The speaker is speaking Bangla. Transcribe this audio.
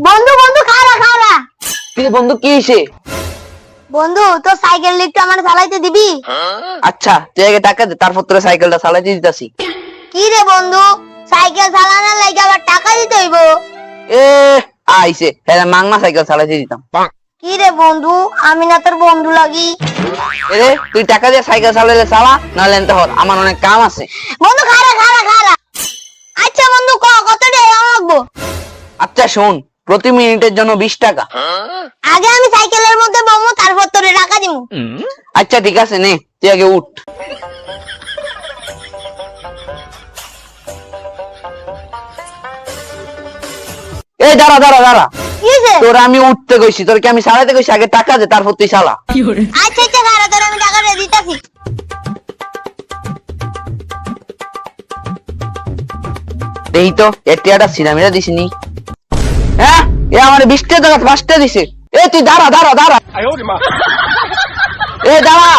বন্ধু বন্ধু খারা খারা। তুই বন্ধু কি হইছে? বন্ধু তো সাইকেল একটু আমার চালাইতে দিবি? আচ্ছা তুই আগে টাকা দে, তারপর তোর সাইকেলটা চালাইতে দিতাছি। কি রে বন্ধু, সাইকেল চালানোর লাগে আবার টাকা দিতে হইব? এ আইছে, হ্যাঁ মাংনা সাইকেল চালাইতে দিতাম। কি রে বন্ধু, আমি না তোর বন্ধু লাগি? এরে তুই টাকা দিয়ে সাইকেল চালাইলে চালা, নাহলে এনতে হর, আমার অনেক কাম আছে। বন্ধু খারা খারা খারা। আচ্ছা বন্ধু কত টাকা লাগবো? আচ্ছা শোন, প্রতি মিনিটের জন্য 20 টাকা। আগে আমি সাইকেলের মধ্যে বমু, তারপর তোরে টাকা দিমু। আচ্ছা ঠিক আছে, নে তুই আগে উঠ। এই দাঁড়া দাঁড়া দাঁড়া, কি হইছে? তোর আমি উঠতে কইছি, তোর কি আমি চালাইতে কইছি? আগে টাকা দে, তারপর তুই চালা। আচ্ছা আচ্ছা খারা, তোর আমি টাকা দিয়ে দিতাছি। এই তো এটিয়াটা সিনামিরা দিছিনি। হ্যাঁ এ আমার 20 টাকা 5 টাকা দিছে। এ তুই দাঁড়া দাঁড়া দাঁড়া, এ দাঁড়া।